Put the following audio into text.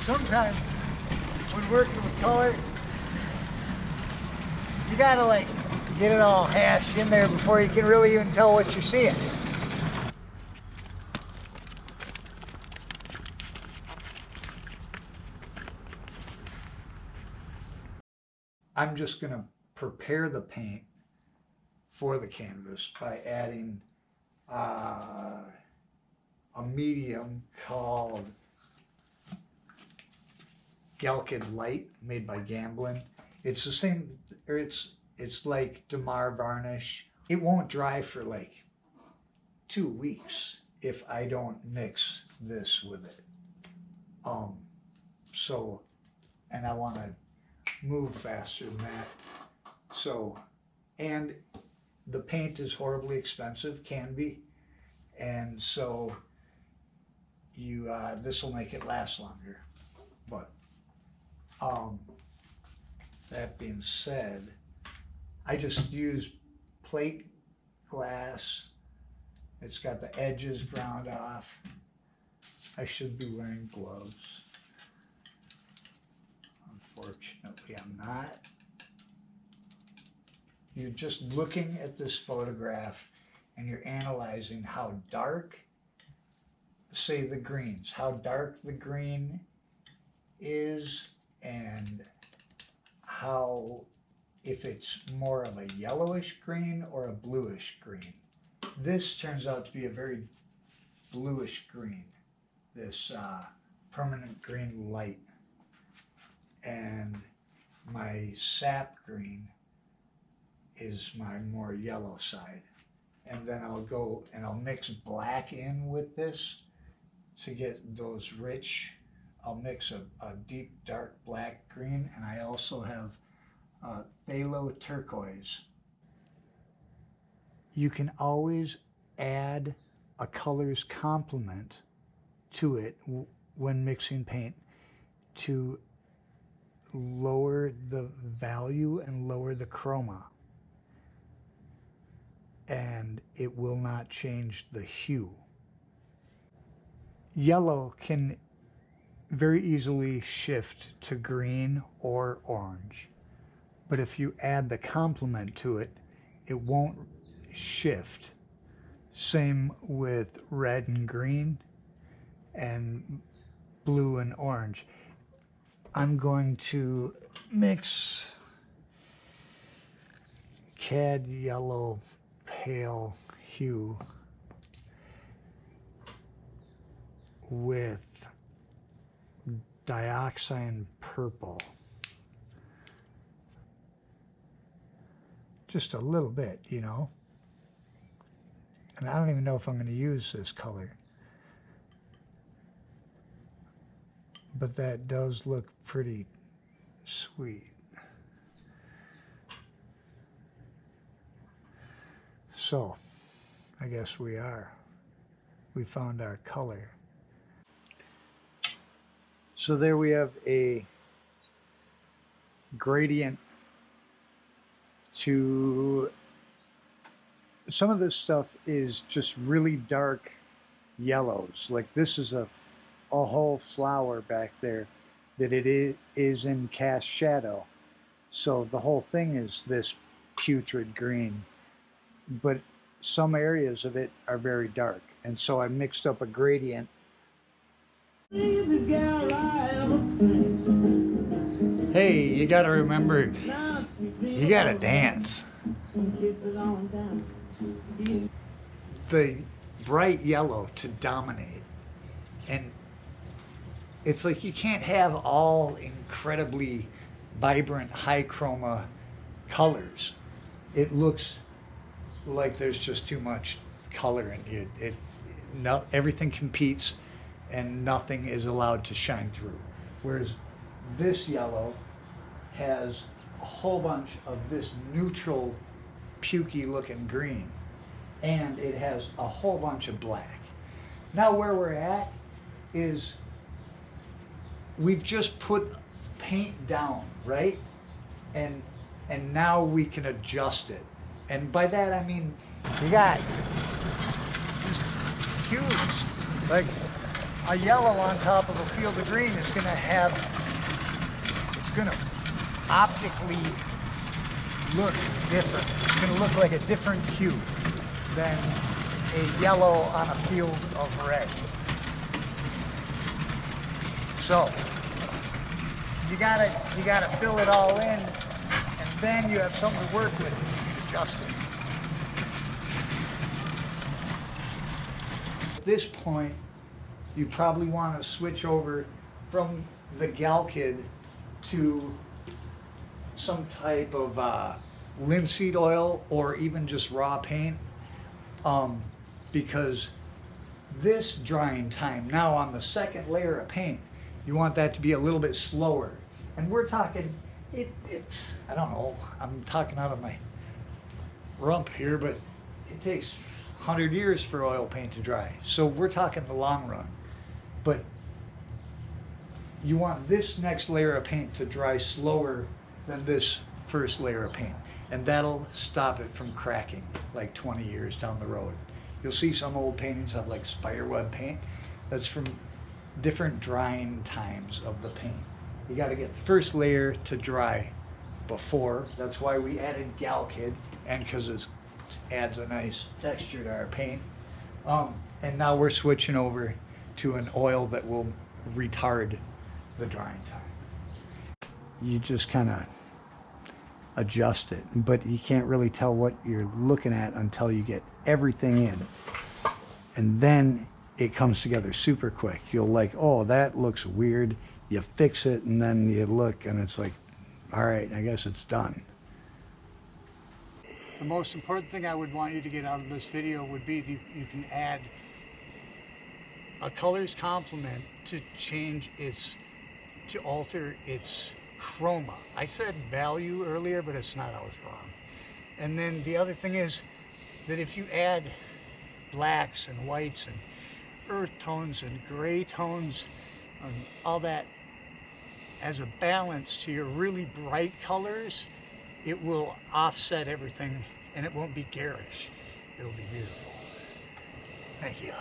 sometimes when working with color, you gotta like get it all hashed in there before you can really even tell what you're seeing. I'm just gonna prepare the paint for the canvas by adding a medium called Galkid Light made by Gamblin. It's the same, or it's like Damar varnish. It won't dry for like 2 weeks if I don't mix this with it. So, and I want to move faster than that. So, and the paint is horribly expensive, can be, and so you this will make it last longer. But that being said, I just use plate glass. It's got the edges ground off. I should be wearing gloves. Unfortunately, I'm not. You're just looking at this photograph and you're analyzing how dark, say the greens, how dark the green is, and how, if it's more of a yellowish green or a bluish green. This turns out to be a very bluish green, this permanent green light. And my sap green is my more yellow side. And then I'll go and I'll mix black in with this to get those rich. I'll mix a deep dark black green, and I also have phthalo turquoise. You can always add a color's complement to it when mixing paint to lower the value and lower the chroma, and it will not change the hue. Yellow can very easily shift to green or orange, but if you add the complement to it, it won't shift. Same with red and green and blue and orange. I'm going to mix cad yellow pale hue with dioxide purple. Just a little bit, you know. And I don't even know if I'm going to use this color. But that does look pretty sweet. So, I guess we found our color. So there we have a gradient to, some of this stuff is just really dark yellows. Like this is a whole flower back there that it is in cast shadow. So the whole thing is this putrid green, but some areas of it are very dark. And so I mixed up a gradient. Hey, you gotta remember, you gotta dance. The bright yellow to dominate. And it's like you can't have all incredibly vibrant high chroma colors. It looks like there's just too much color in it. Everything competes and nothing is allowed to shine through. Whereas this yellow has a whole bunch of this neutral, pukey looking green, and it has a whole bunch of black. Now where we're at is we've just put paint down, right? And now we can adjust it. And by that I mean you got hues. Like a yellow on top of a field of green is going to have, it's going to optically look different. It's going to look like a different hue than a yellow on a field of red. So you gotta fill it all in, and then you have something to work with and you can adjust it. At this point, you probably want to switch over from the Galkid to some type of linseed oil or even just raw paint, because this drying time now on the second layer of paint, you want that to be a little bit slower. And we're talking, it's, I don't know, I'm talking out of my rump here, but it takes 100 years for oil paint to dry. So we're talking the long run. But you want this next layer of paint to dry slower than this first layer of paint. And that'll stop it from cracking like 20 years down the road. You'll see some old paintings have like spiderweb paint. That's from different drying times of the paint. You got to get the first layer to dry before. That's why we added Galkid, and because it adds a nice texture to our paint. And now we're switching over to an oil that will retard the drying time. You just kind of adjust it, but you can't really tell what you're looking at until you get everything in, and then it comes together super quick. You'll like, oh, that looks weird. You fix it, and then you look, and it's like, all right, I guess it's done. The most important thing I would want you to get out of this video would be if you can add a color's complement to alter its chroma. I said value earlier, but it's not always wrong. And then the other thing is that if you add blacks and whites and earth tones and gray tones and all that as a balance to your really bright colors, it will offset everything and it won't be garish. It'll be beautiful. Thank you.